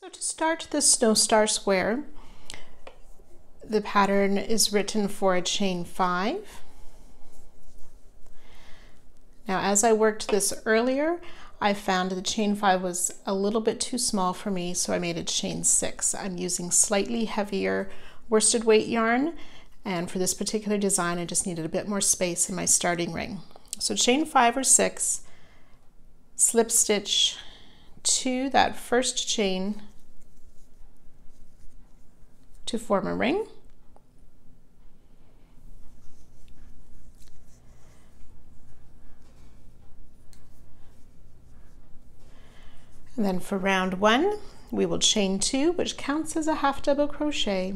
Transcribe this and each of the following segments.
So to start the snow star square, the pattern is written for a chain 5. Now, as I worked this earlier, I found the chain 5 was a little bit too small for me, so I made a chain 6. I'm using slightly heavier worsted weight yarn, and for this particular design, I just needed a bit more space in my starting ring. So chain 5 or 6, slip stitch to that first chain to form a ring. And then for round 1, we will chain 2, which counts as a half double crochet,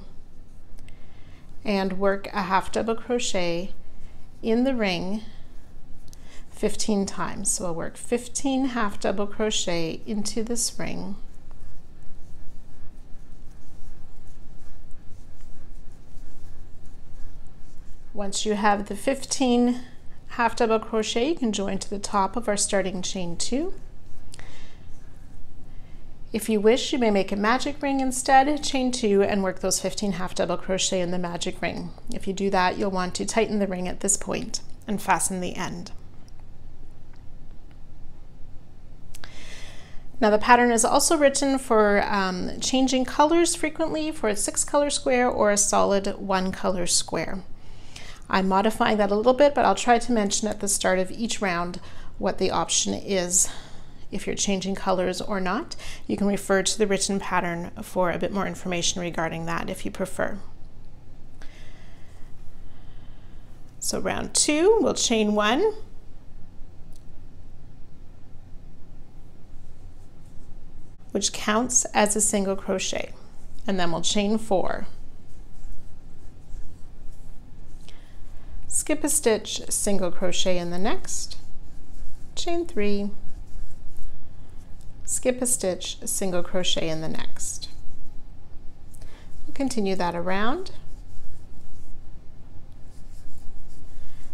and work a half double crochet in the ring 15 times. So I'll work 15 half double crochet into this ring. Once you have the 15 half double crochet, you can join to the top of our starting chain 2. If you wish, you may make a magic ring instead, chain 2, and work those 15 half double crochet in the magic ring. If you do that, you'll want to tighten the ring at this point and fasten the end. Now the pattern is also written for changing colors frequently for a 6-color square or a solid 1-color square. I'm modifying that a little bit, but I'll try to mention at the start of each round what the option is if you're changing colors or not. You can refer to the written pattern for a bit more information regarding that if you prefer. So round 2, we'll chain 1, which counts as a single crochet, and then we'll chain 4. Skip a stitch, single crochet in the next, chain 3, skip a stitch, single crochet in the next. We'll continue that around,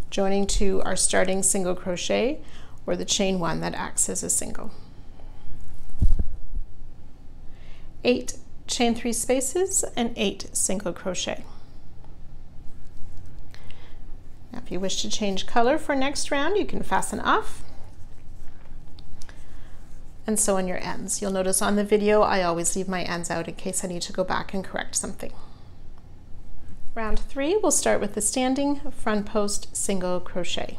joining to our starting single crochet or the chain 1 that acts as a single. 8 chain 3 spaces and 8 single crochet. Now if you wish to change color for next round, you can fasten off and sew on your ends. You'll notice on the video I always leave my ends out in case I need to go back and correct something. Round 3, we'll start with the standing front post single crochet.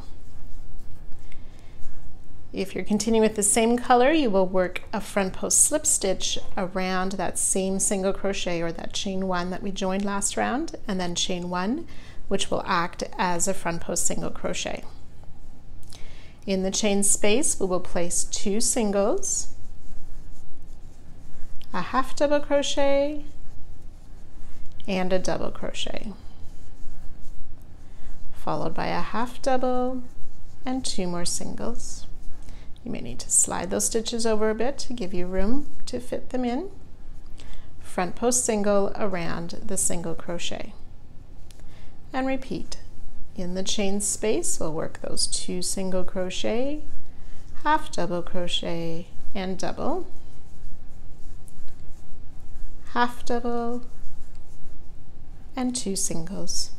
If you're continuing with the same color, you will work a front post slip stitch around that same single crochet or that chain 1 that we joined last round, and then chain 1, which will act as a front post single crochet. In the chain space, we will place 2 singles, a half double crochet, and a double crochet, followed by a half double and 2 more singles. You may need to slide those stitches over a bit to give you room to fit them in. Front post single around the single crochet. And repeat. In the chain space, we'll work those 2 single crochet, half double crochet, and double, half double, and 2 singles,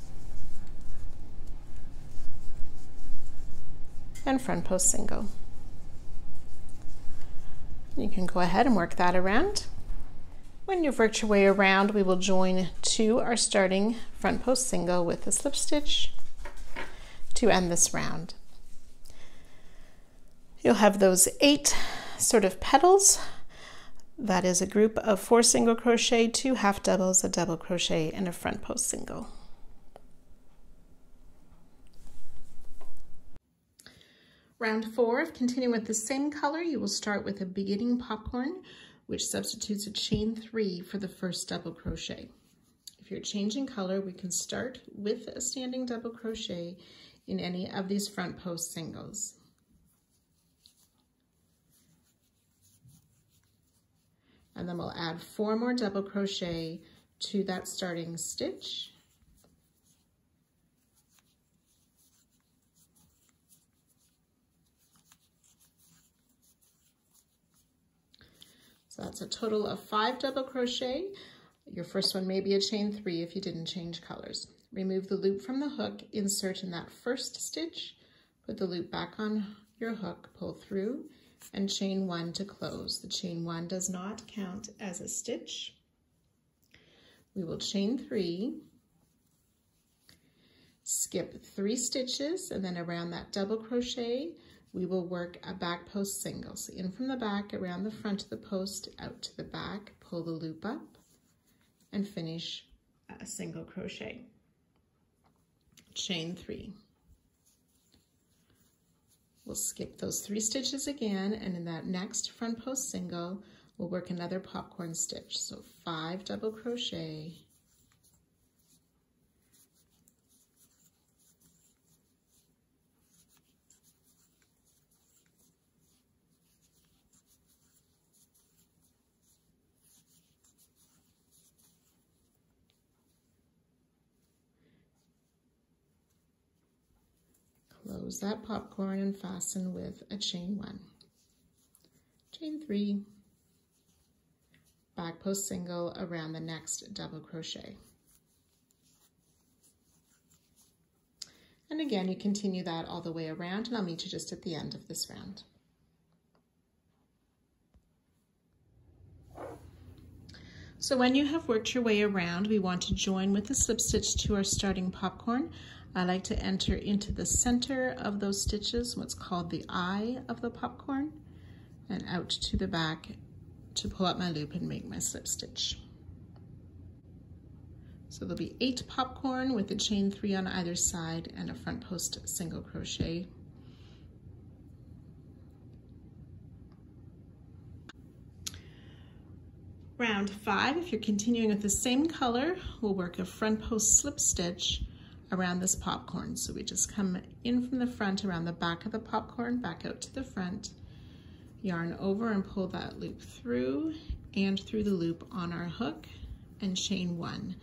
and front post single. You can go ahead and work that around. When you've worked your way around, we will join to our starting front post single with a slip stitch to end this round. You'll have those 8 sort of petals. That is a group of 4 single crochet, 2 half doubles, a double crochet, and a front post single. Round 4, if continuing with the same color, you will start with a beginning popcorn, which substitutes a chain 3 for the first double crochet. If you're changing color, we can start with a standing double crochet in any of these front post singles. And then we'll add 4 more double crochet to that starting stitch. So that's a total of 5 double crochet. Your first one may be a chain 3 if you didn't change colors. Remove the loop from the hook, insert in that first stitch, put the loop back on your hook, pull through, and chain 1 to close. The chain 1 does not count as a stitch. We will chain 3, skip 3 stitches, and then around that double crochet, we will work a back post single. So in from the back, around the front of the post, out to the back, pull the loop up, and finish a single crochet. Chain 3. We'll skip those 3 stitches again, and in that next front post single, we'll work another popcorn stitch. So 5 double crochet, close that popcorn and fasten with a chain 1. Chain 3, back post single around the next double crochet. And again, you continue that all the way around, and I'll meet you just at the end of this round. So when you have worked your way around, we want to join with the slip stitch to our starting popcorn. I like to enter into the center of those stitches, what's called the eye of the popcorn, and out to the back to pull up my loop and make my slip stitch. So there'll be 8 popcorn with a chain 3 on either side and a front post single crochet. Round 5, if you're continuing with the same color, we'll work a front post slip stitch around this popcorn. So we just come in from the front around the back of the popcorn, back out to the front, yarn over and pull that loop through and through the loop on our hook, and chain 1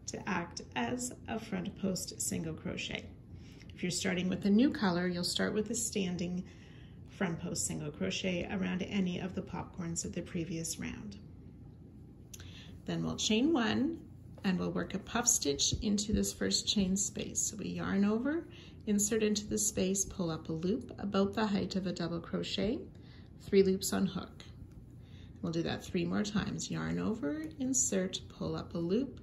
to act as a front post single crochet. If you're starting with a new color, you'll start with a standing front post single crochet around any of the popcorns of the previous round. Then we'll chain 1 and we'll work a puff stitch into this first chain space. So we yarn over, insert into the space, pull up a loop about the height of a double crochet, 3 loops on hook. We'll do that 3 more times. Yarn over, insert, pull up a loop,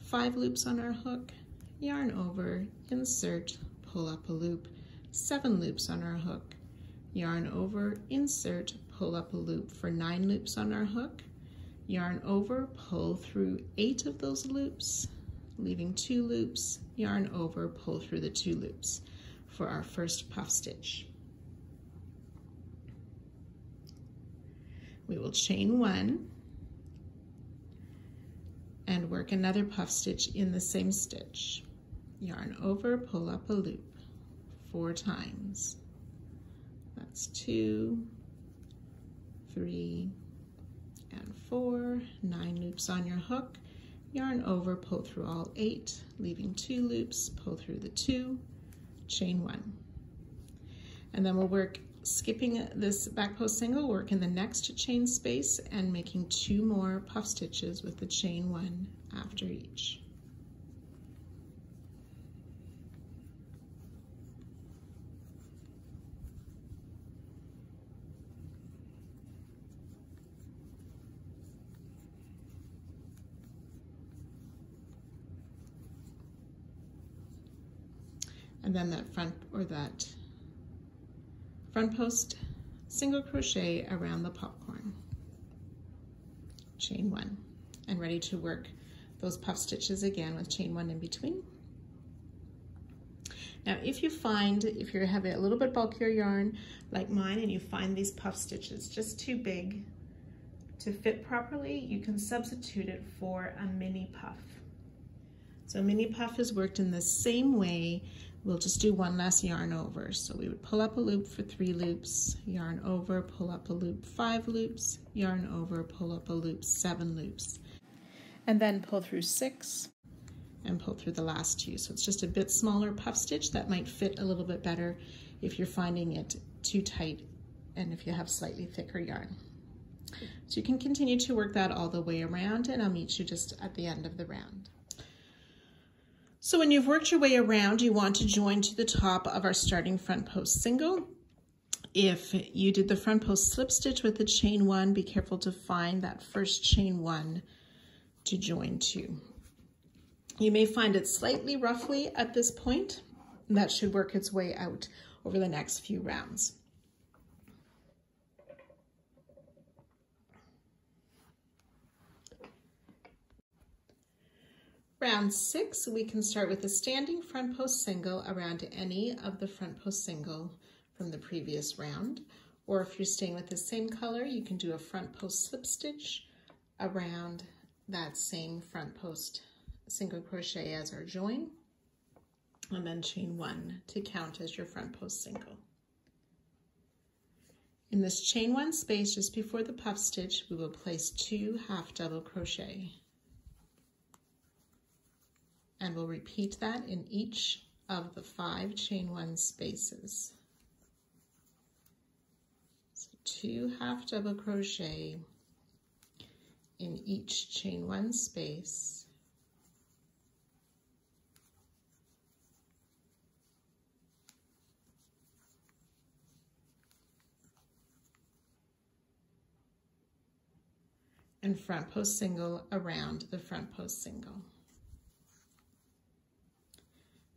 5 loops on our hook, yarn over, insert, pull up a loop, 7 loops on our hook, yarn over, insert, pull up a loop for 9 loops on our hook, yarn over, pull through 8 of those loops, leaving 2 loops, yarn over, pull through the 2 loops for our first puff stitch. We will chain 1 and work another puff stitch in the same stitch. Yarn over, pull up a loop 4 times. That's 2, 3, and 4, 9 loops on your hook, yarn over, pull through all 8, leaving 2 loops, pull through the 2, chain 1. And then we'll work, skipping this back post single, work in the next chain space and making 2 more puff stitches with the chain 1 after each. And then that front post single crochet around the popcorn. Chain 1, and ready to work those puff stitches again with chain 1 in between. Now if you have a little bit bulkier yarn like mine and you find these puff stitches just too big to fit properly, you can substitute it for a mini puff. So a mini puff is worked in the same way. We'll just do 1 less yarn over. So we would pull up a loop for 3 loops, yarn over, pull up a loop, 5 loops, yarn over, pull up a loop, 7 loops. And then pull through 6 and pull through the last 2. So it's just a bit smaller puff stitch that might fit a little bit better if you're finding it too tight and if you have slightly thicker yarn. So you can continue to work that all the way around, and I'll meet you just at the end of the round. So when you've worked your way around, you want to join to the top of our starting front post single. If you did the front post slip stitch with the chain 1, be careful to find that first chain 1 to join to. You may find it slightly roughly at this point, and that should work its way out over the next few rounds. Round 6, we can start with a standing front post single around any of the front post single from the previous round, or if you're staying with the same color, you can do a front post slip stitch around that same front post single crochet as our join, and then chain 1 to count as your front post single. In this chain 1 space just before the puff stitch, we will place 2 half double crochet. And we'll repeat that in each of the 5 chain 1 spaces. So 2 half double crochet in each chain 1 space. And front post single around the front post single.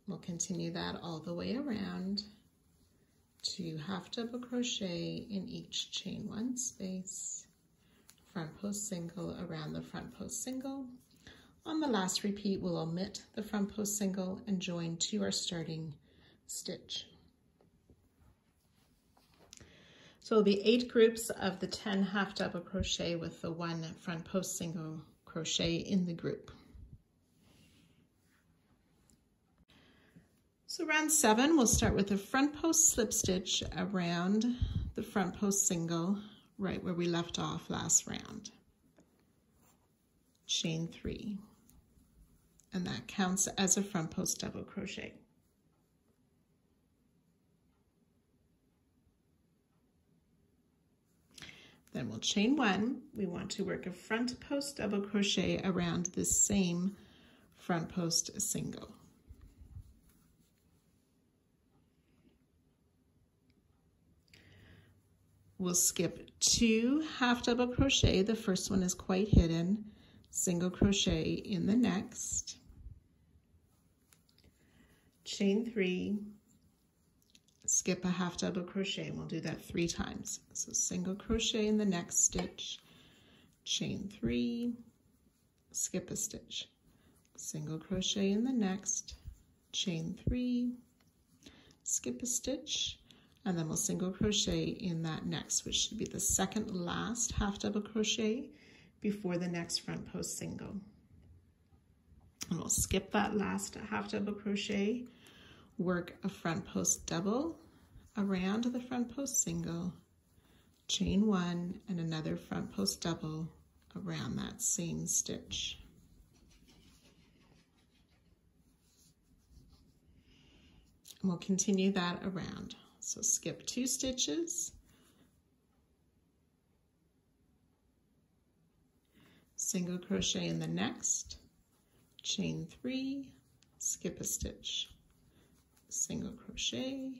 We'll continue that all the way around. 2 half double crochet in each chain 1 space. Front post single around the front post single. On the last repeat, we'll omit the front post single and join to our starting stitch. So it'll be 8 groups of the 10 half double crochet with the 1 front post single crochet in the group. So round 7, we'll start with a front post slip stitch around the front post single right where we left off last round. Chain 3, and that counts as a front post double crochet. Then we'll chain 1. We want to work a front post double crochet around this same front post single. We'll skip 2 half double crochet. The first one is quite hidden. Single crochet in the next. Chain 3. Skip a half double crochet, and we'll do that 3 times. So single crochet in the next stitch, chain 3, skip a stitch, single crochet in the next, chain 3, skip a stitch, and then we'll single crochet in that next, which should be the second last half double crochet before the next front post single. And we'll skip that last half double crochet, work a front post double around the front post single, chain 1, and another front post double around that same stitch. And we'll continue that around. So skip 2 stitches, single crochet in the next, chain 3, skip a stitch, single crochet,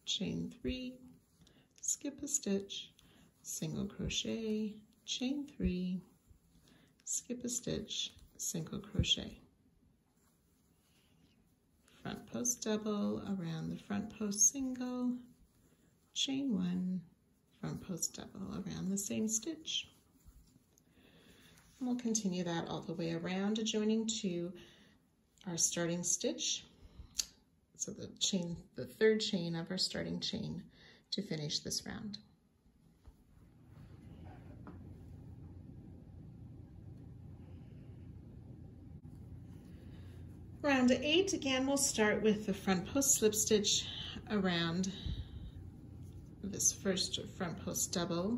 chain 3, skip a stitch, single crochet, chain 3, skip a stitch, single crochet. Front post double around the front post single, chain 1, front post double around the same stitch. And we'll continue that all the way around, joining to our starting stitch. So the third chain of our starting chain to finish this round. Round 8, again, we'll start with the front post slip stitch around this first front post double,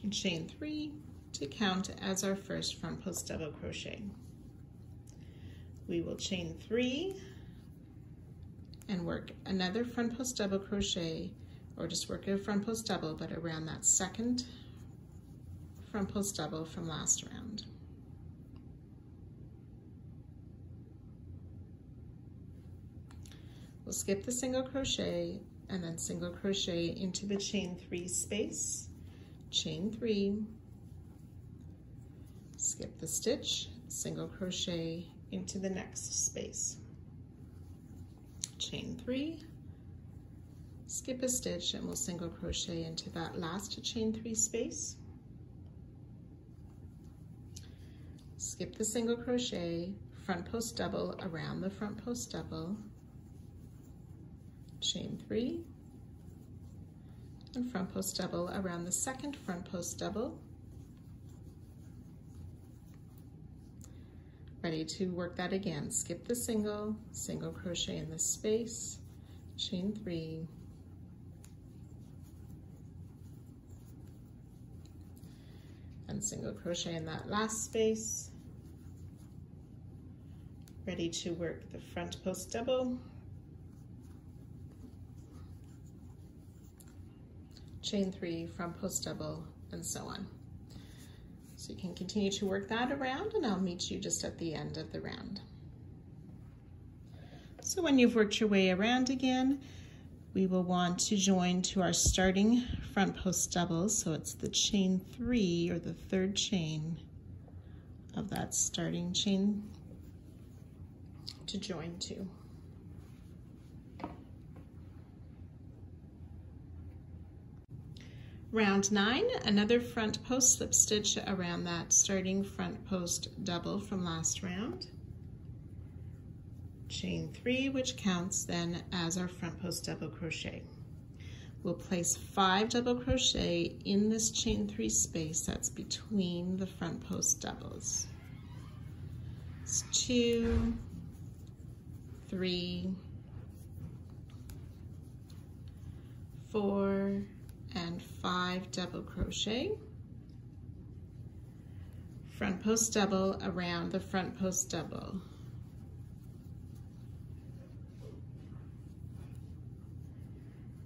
and chain 3 to count as our first front post double crochet. We will chain 3 and work another front post double crochet or just work a front post double, but around that second front post double from last round. We'll skip the single crochet and then single crochet into the chain 3 space, chain 3, skip the stitch, single crochet into the next space, chain 3, skip a stitch, and we'll single crochet into that last chain 3 space, skip the single crochet, front post double around the front post double, chain 3, and front post double around the second front post double. Ready to work that again. Skip the single, single crochet in the space, chain 3, and single crochet in that last space. Ready to work the front post double, chain 3, front post double, and so on. So you can continue to work that around, and I'll meet you just at the end of the round. So when you've worked your way around again, we will want to join to our starting front post double. So it's the chain 3, or the third chain of that starting chain to join to. Round 9, another front post slip stitch around that starting front post double from last round. Chain 3, which counts then as our front post double crochet. We'll place 5 double crochet in this chain 3 space that's between the front post doubles. It's 2, 3, 4, and 5 double crochet, front post double around the front post double,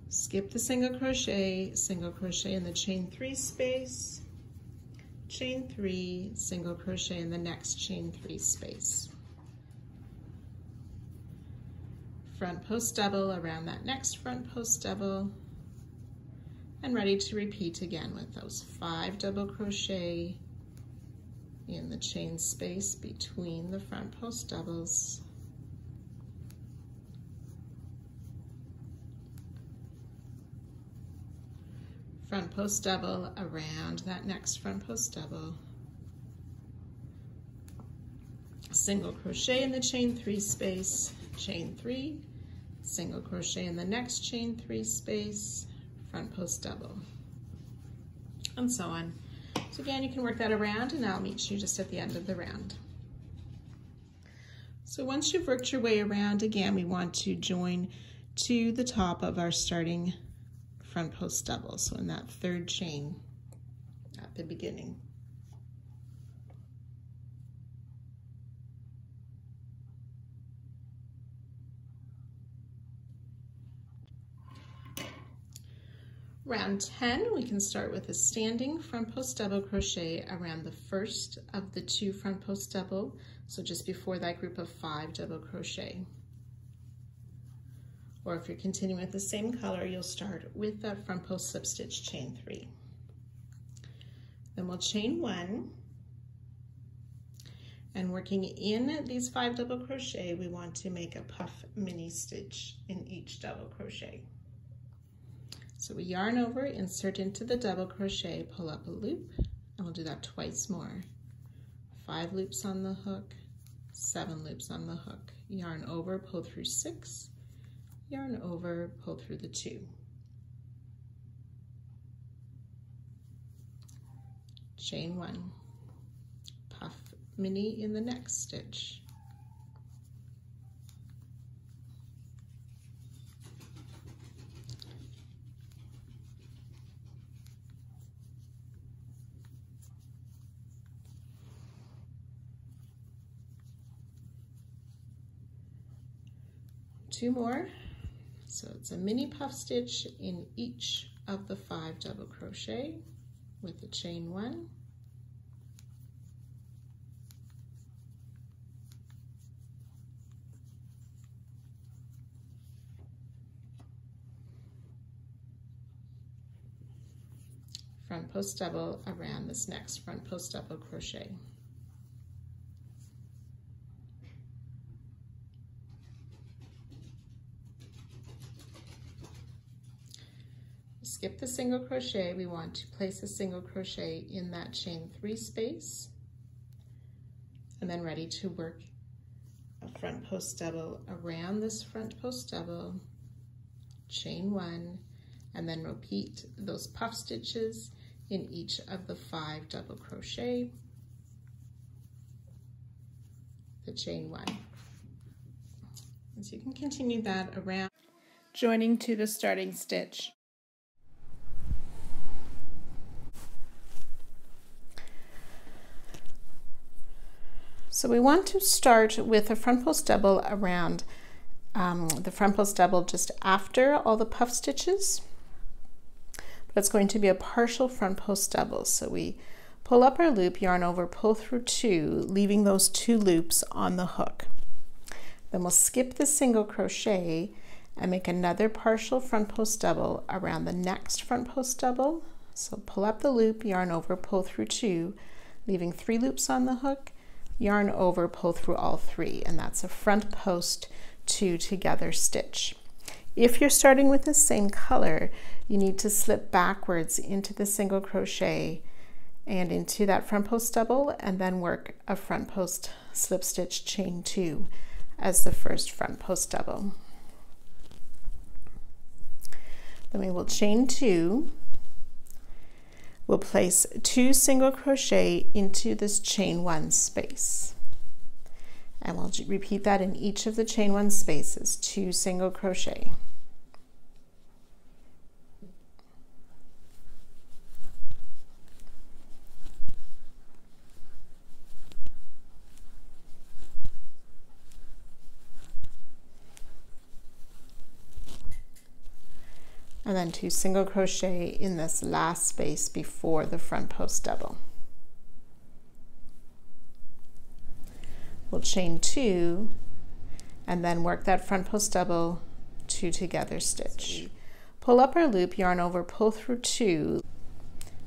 skip the single crochet in the chain 3 space, chain 3, single crochet in the next chain 3 space, front post double around that next front post double, and ready to repeat again with those 5 double crochet in the chain space between the front post doubles, front post double around that next front post double, single crochet in the chain 3 space, chain 3, single crochet in the next chain 3 space, front post double, and so on. So again, you can work that around, and I'll meet you just at the end of the round. So once you've worked your way around, again, we want to join to the top of our starting front post double, so in that third chain at the beginning. Round 10, we can start with a standing front post double crochet around the first of the 2 front post double, so just before that group of 5 double crochet. Or if you're continuing with the same color, you'll start with that front post slip stitch chain 3. Then we'll chain 1, and working in these 5 double crochet, we want to make a puff mini stitch in each double crochet. So we yarn over, insert into the double crochet, pull up a loop, and we'll do that twice more. 5 loops on the hook, 7 loops on the hook. Yarn over, pull through 6, yarn over, pull through the 2. Chain 1, puff mini in the next stitch. Two more, So it's a mini puff stitch in each of the 5 double crochet with the chain 1. Front post double around this next front post double crochet. Skip the single crochet. We want to place a single crochet in that chain 3 space, and then ready to work a front post double around this front post double, chain 1, and then repeat those puff stitches in each of the 5 double crochet, the chain 1. And so you can continue that around, joining to the starting stitch. So we want to start with a front post double around the front post double just after all the puff stitches. But it's going to be a partial front post double. So we pull up our loop, yarn over, pull through 2, leaving those 2 loops on the hook. Then we'll skip the single crochet and make another partial front post double around the next front post double. So pull up the loop, yarn over, pull through 2, leaving 3 loops on the hook, yarn over, pull through all 3, and that's a front post 2 together stitch. If you're starting with the same color, you need to slip backwards into the single crochet and into that front post double, and then work a front post slip stitch chain 2 as the first front post double. Then we will chain 2. We'll place 2 single crochet into this chain 1 space. And we'll repeat that in each of the chain 1 spaces, 2 single crochet. And then 2 single crochet in this last space before the front post double. We'll chain 2 and then work that front post double 2 together stitch. Pull up our loop, yarn over, pull through 2,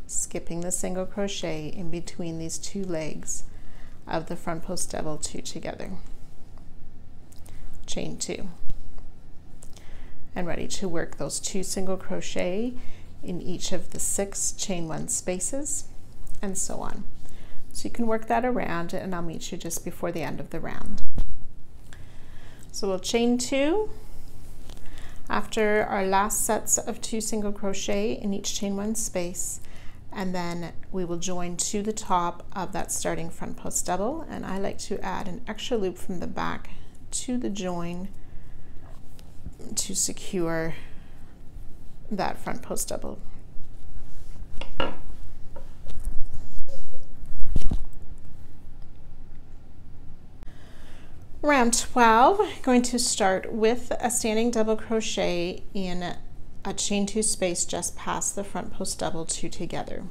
skipping the single crochet in between these 2 legs of the front post double 2 together. Chain 2. And ready to work those 2 single crochet in each of the 6 chain 1 spaces, and so on. So you can work that around, and I'll meet you just before the end of the round. So we'll chain 2 after our last sets of 2 single crochet in each chain 1 space, and then we will join to the top of that starting front post double, and I like to add an extra loop from the back to the join to secure that front post double. Round 12, going to start with a standing double crochet in a chain 2 space just past the front post double 2 together.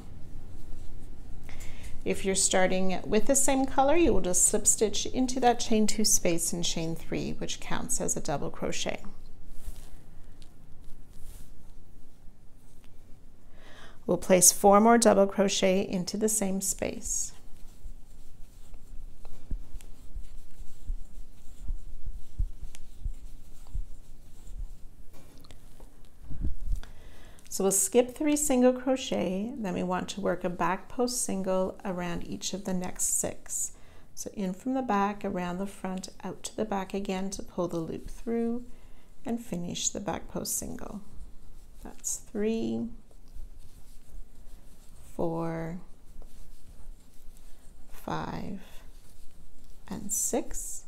If you're starting with the same color, you will just slip stitch into that chain 2 space in chain 3, which counts as a double crochet. We'll place 4 more double crochet into the same space. So we'll skip 3 single crochet, then we want to work a back post single around each of the next 6. So in from the back, around the front, out to the back again to pull the loop through and finish the back post single. That's 3, 4, 5, and 6.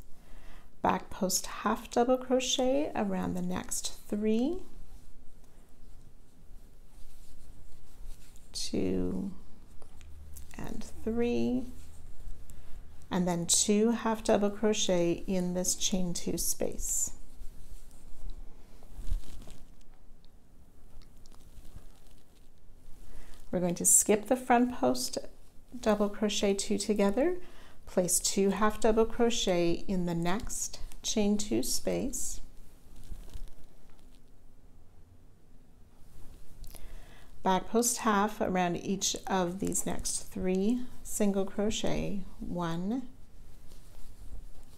Back post half double crochet around the next 3, 2, and 3, and then 2 half double crochet in this chain 2 space. We're going to skip the front post, double crochet 2 together, place 2 half double crochet in the next chain 2 space, back post half around each of these next 3 single crochet, 1,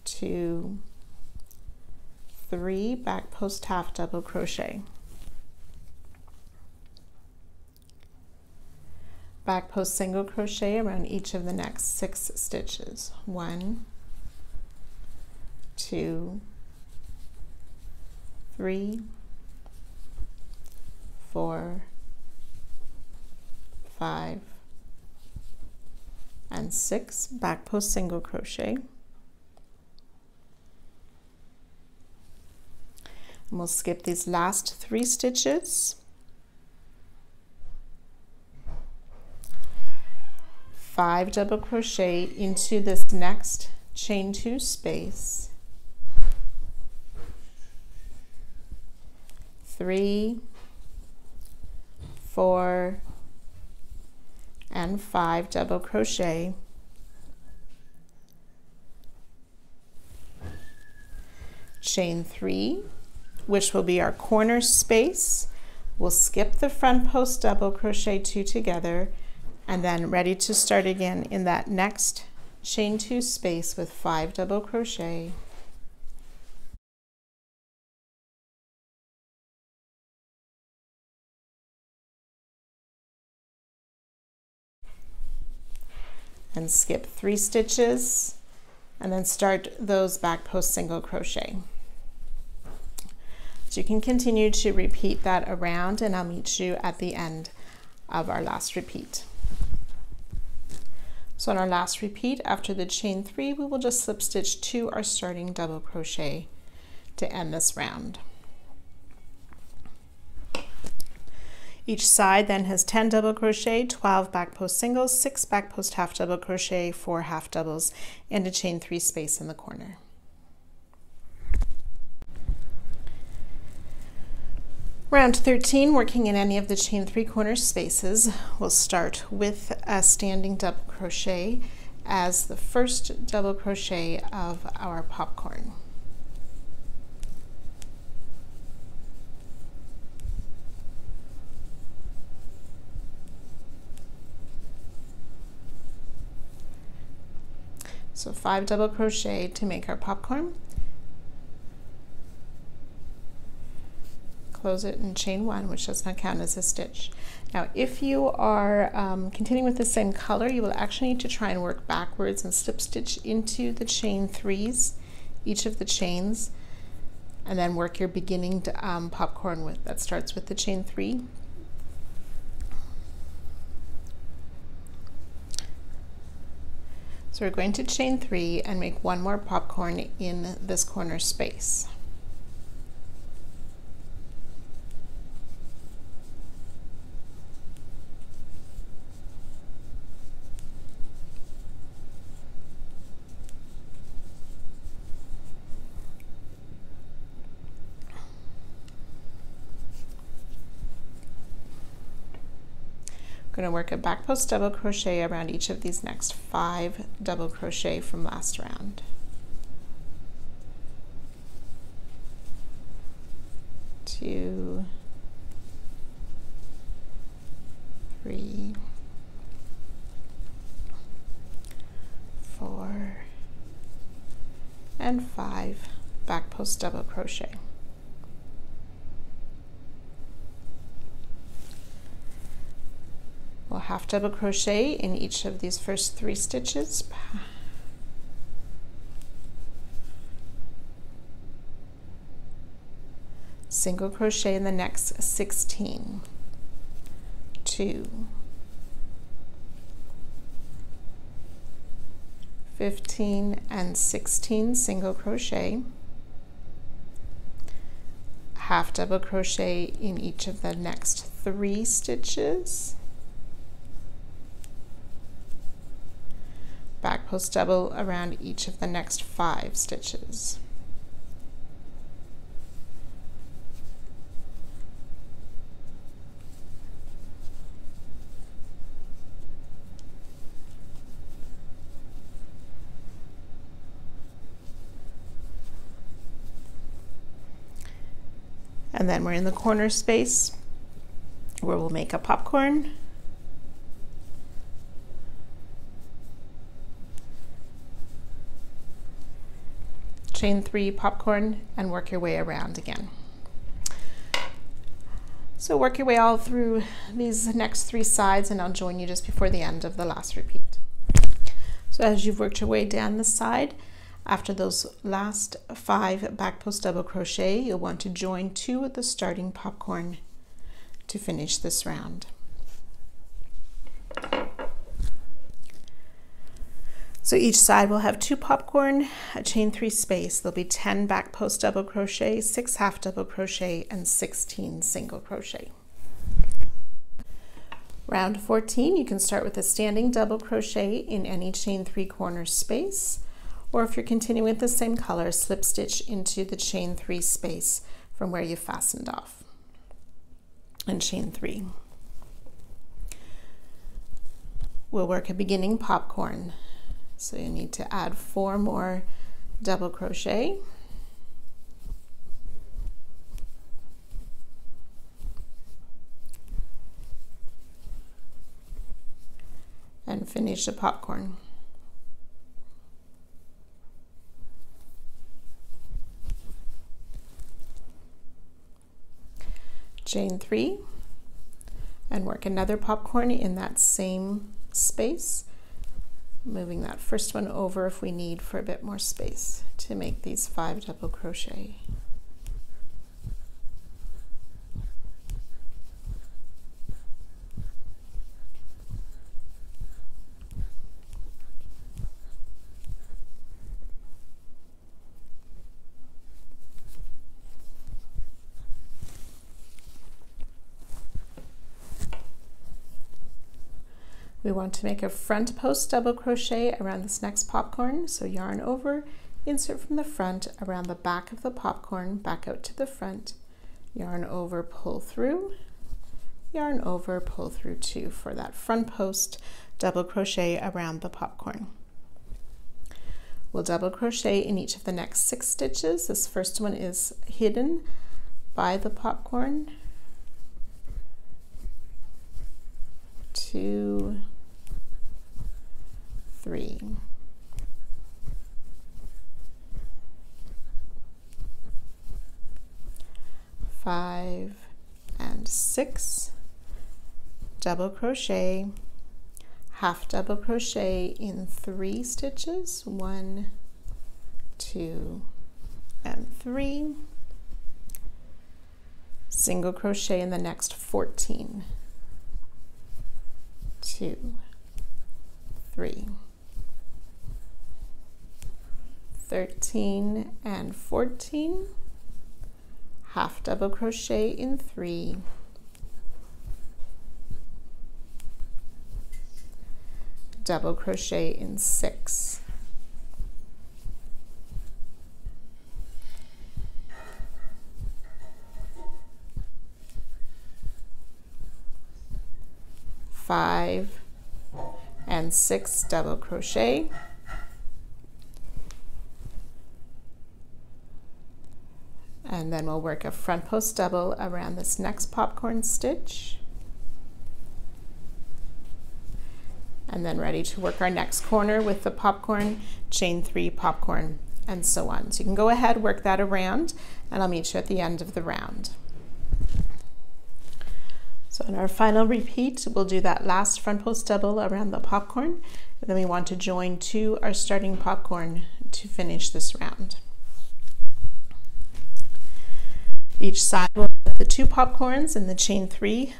2, 3, back post half double crochet, back post single crochet around each of the next 6 stitches, 1, 2, 3, 4, 5, and 6, back post single crochet. And we'll skip these last 3 stitches. 5 double crochet into this next chain 2 space, 3, 4, and 5 double crochet, chain 3, which will be our corner space. We'll skip the front post double crochet 2 together, and then ready to start again in that next chain 2 space with 5 double crochet, and skip 3 stitches, and then start those back post single crochet. So you can continue to repeat that around, and I'll meet you at the end of our last repeat. So on our last repeat, after the chain 3, we will just slip stitch to our starting double crochet to end this round. Each side then has 10 double crochet, 12 back post singles, 6 back post half double crochet, 4 half doubles, and a chain 3 space in the corner. Round 13, working in any of the chain 3 corner spaces, we'll start with a standing double crochet as the first double crochet of our popcorn. So 5 double crochet to make our popcorn. Close it and chain 1, which does not count as a stitch. Now if you are continuing with the same color, you will actually need to try and work backwards and slip stitch into the chain 3s, each of the chains, and then work your beginning popcorn that starts with the chain 3. So we're going to chain 3 and make 1 more popcorn in this corner space. Going to work a back post double crochet around each of these next 5 double crochet from last round. 2, 3, 4, and 5 back post double crochet. We'll half double crochet in each of these first 3 stitches, single crochet in the next 16, 2, 15, and 16 single crochet, half double crochet in each of the next 3 stitches, back post double around each of the next 5 stitches. And then we're in the corner space where we'll make a popcorn. Chain 3 popcorn and work your way around again. So work your way all through these next 3 sides, and I'll join you just before the end of the last repeat. So as you've worked your way down the side, after those last 5 back post double crochet, you'll want to join 2 of the starting popcorn to finish this round. So each side will have 2 popcorn, a chain 3 space. There'll be 10 back post double crochet, 6 half double crochet, and 16 single crochet. Round 14, you can start with a standing double crochet in any chain 3 corner space, or if you're continuing with the same color, slip stitch into the chain 3 space from where you fastened off, and chain 3. We'll work a beginning popcorn. So you need to add 4 more double crochet. And finish the popcorn. Chain 3 and work another popcorn in that same space, moving that first one over if we need for a bit more space to make these 5 double crochet. We want to make a front post double crochet around this next popcorn. So yarn over, insert from the front around the back of the popcorn, back out to the front, yarn over, pull through, yarn over, pull through 2 for that front post double crochet around the popcorn. We'll double crochet in each of the next 6 stitches. This first one is hidden by the popcorn. 2, 3. 5 and 6, double crochet, half double crochet in 3 stitches, 1, 2, and 3, single crochet in the next 14, 2, 3, 13 and 14, half double crochet in 3, double crochet in 6, five and 6 double crochet, and then we'll work a front post double around this next popcorn stitch, and then ready to work our next corner with the popcorn, chain 3 popcorn, and so on. So you can go ahead, work that around, and I'll meet you at the end of the round. So in our final repeat, we'll do that last front post double around the popcorn, and then we want to join 2 our starting popcorn to finish this round. Each side will have the 2 popcorns in the chain 3.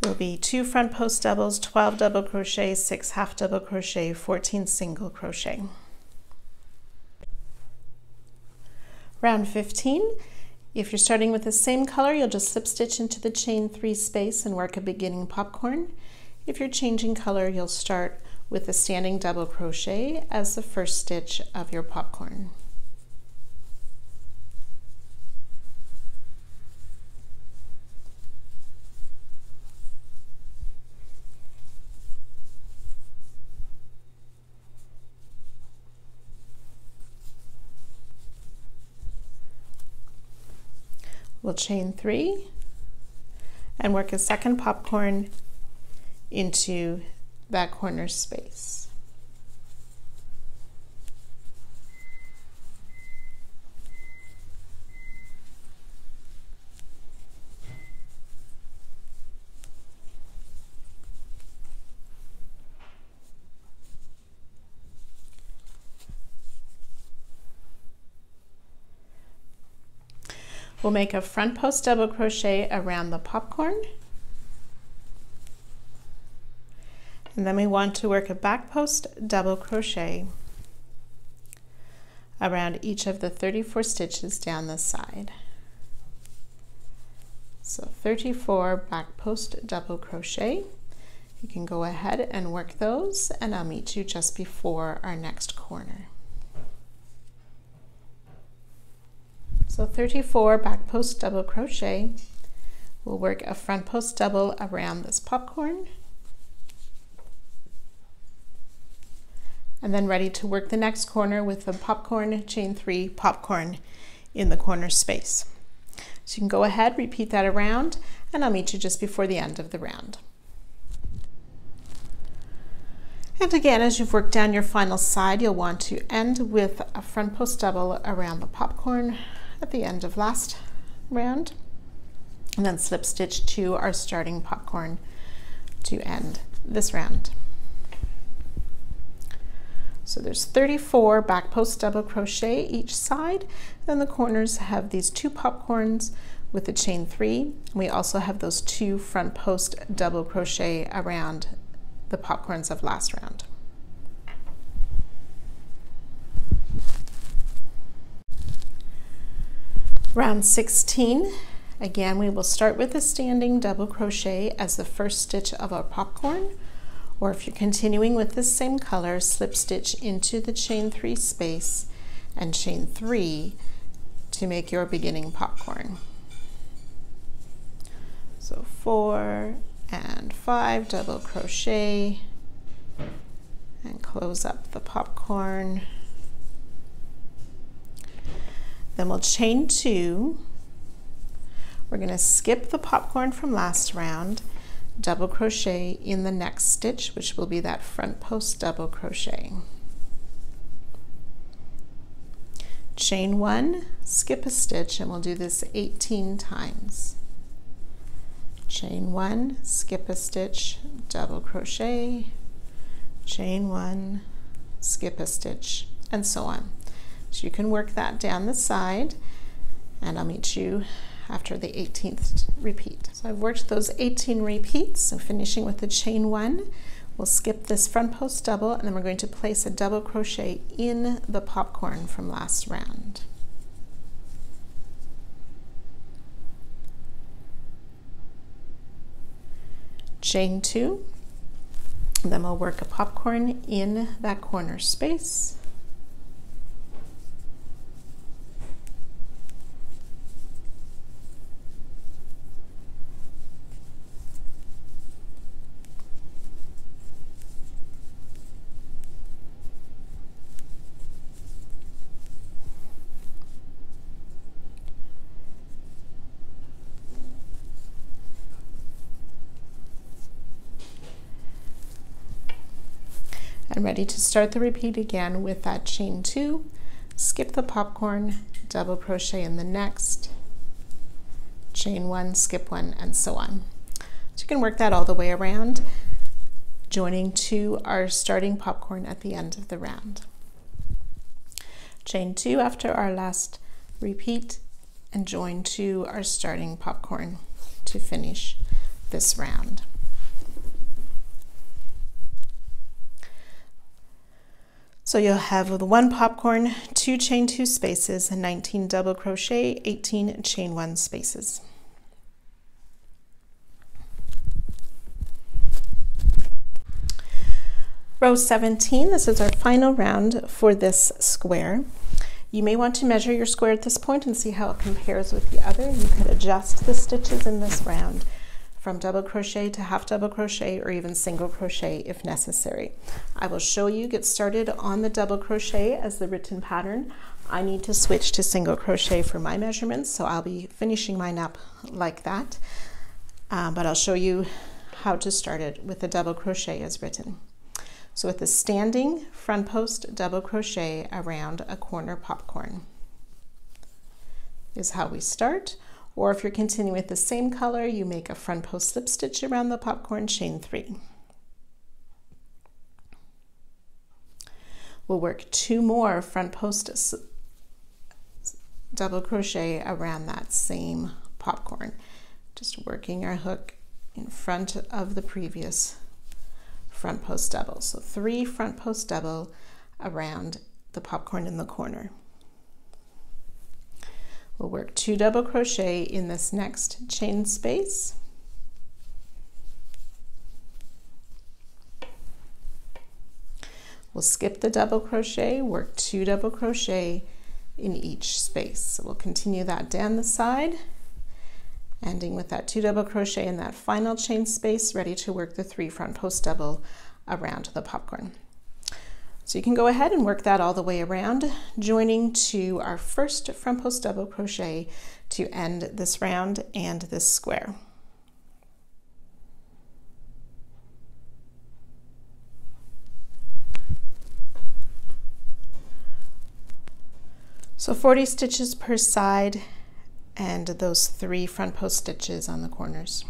There will be 2 front post doubles, 12 double crochet, 6 half double crochet, 14 single crochet. Round 15. If you're starting with the same color, you'll just slip stitch into the chain 3 space and work a beginning popcorn. If you're changing color, you'll start with a standing double crochet as the first stitch of your popcorn. we'll chain 3 and work a second popcorn into that corner space. We'll make a front post double crochet around the popcorn, and then we want to work a back post double crochet around each of the 34 stitches down the side. So 34 back post double crochet. You can go ahead and work those, and I'll meet you just before our next corner. So 34 back post double crochet. We'll work a front post double around this popcorn, and then ready to work the next corner with the popcorn, chain 3, popcorn in the corner space. So you can go ahead, repeat that around, and I'll meet you just before the end of the round. And again, as you've worked down your final side, you'll want to end with a front post double around the popcorn at the end of last round, and then slip stitch to our starting popcorn to end this round. So there's 34 back post double crochet each side, then the corners have these 2 popcorns with the chain 3. We also have those 2 front post double crochet around the popcorns of last round. Round 16, again we will start with a standing double crochet as the first stitch of our popcorn, or if you're continuing with the same color, slip stitch into the chain 3 space and chain 3 to make your beginning popcorn. So 4 and 5 double crochet and close up the popcorn. Then we'll chain 2. We're going to skip the popcorn from last round, double crochet in the next stitch, which will be that front post double crochet. Chain 1, skip a stitch, and we'll do this 18 times. Chain 1, skip a stitch, double crochet, chain 1, skip a stitch, and so on. So you can work that down the side, and I'll meet you after the 18th repeat. So I've worked those 18 repeats, so finishing with the chain 1, we'll skip this front post double, and then we're going to place a double crochet in the popcorn from last round. Chain 2, and then we'll work a popcorn in that corner space. And ready to start the repeat again with that chain 2, skip the popcorn, double crochet in the next, chain 1, skip 1, and so on. So you can work that all the way around, joining to our starting popcorn at the end of the round. Chain 2 after our last repeat, and join to our starting popcorn to finish this round. So you'll have the 1 popcorn, 2 chain 2 spaces, and 19 double crochet, 18 chain 1 spaces. Row 17, this is our final round for this square. You may want to measure your square at this point and see how it compares with the other. You could adjust the stitches in this round from double crochet to half double crochet or even single crochet if necessary. I will show you get started on the double crochet as the written pattern I need to switch to single crochet for my measurements, so I'll be finishing mine up like that, but I'll show you how to start it with the double crochet as written. So with the standing front post double crochet around a corner popcorn is how we start. Or if you're continuing with the same color, you make a front post slip stitch around the popcorn, chain 3. We'll work 2 more front post double crochet around that same popcorn, just working our hook in front of the previous front post double. So 3 front post double around the popcorn in the corner. We'll work 2 double crochet in this next chain space. We'll skip the double crochet, work 2 double crochet in each space. So we'll continue that down the side, ending with that 2 double crochet in that final chain space, ready to work the 3 front post double around the popcorn. So you can go ahead and work that all the way around, joining to our first front post double crochet to end this round and this square. So 40 stitches per side and those 3 front post stitches on the corners.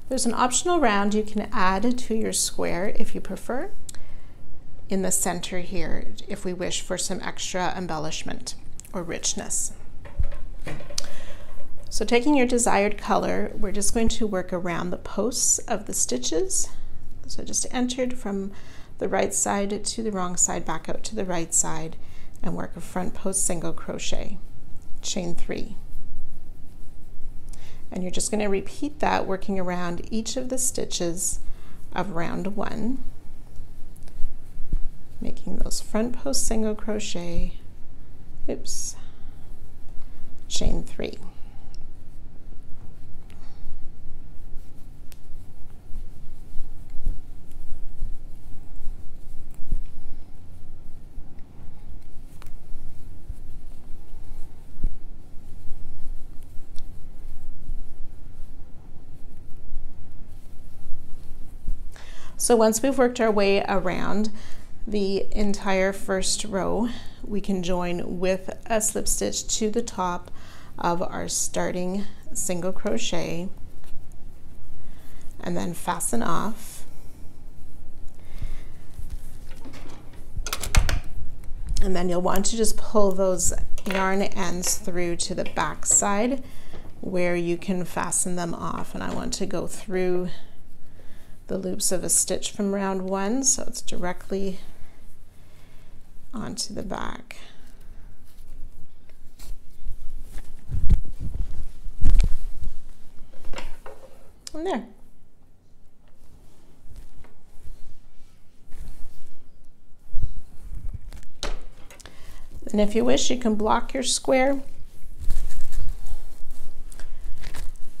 There's an optional round you can add to your square if you prefer, in the center here, if we wish for some extra embellishment or richness. So taking your desired color, we're just going to work around the posts of the stitches. So just entered from the right side to the wrong side, back out to the right side, and work a front post single crochet, chain 3. And you're just going to repeat that, working around each of the stitches of round 1, making those front post single crochet, chain 3. So once we've worked our way around the entire first row, we can join with a slip stitch to the top of our starting single crochet and then fasten off. And then you'll want to just pull those yarn ends through to the back side where you can fasten them off. And I want to go through the loops of a stitch from round 1, so it's directly onto the back. And there. And if you wish, you can block your square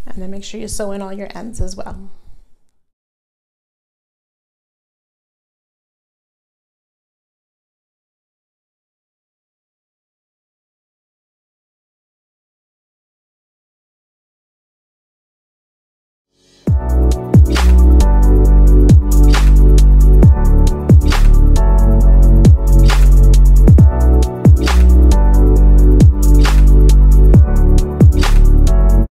and then make sure you sew in all your ends as well.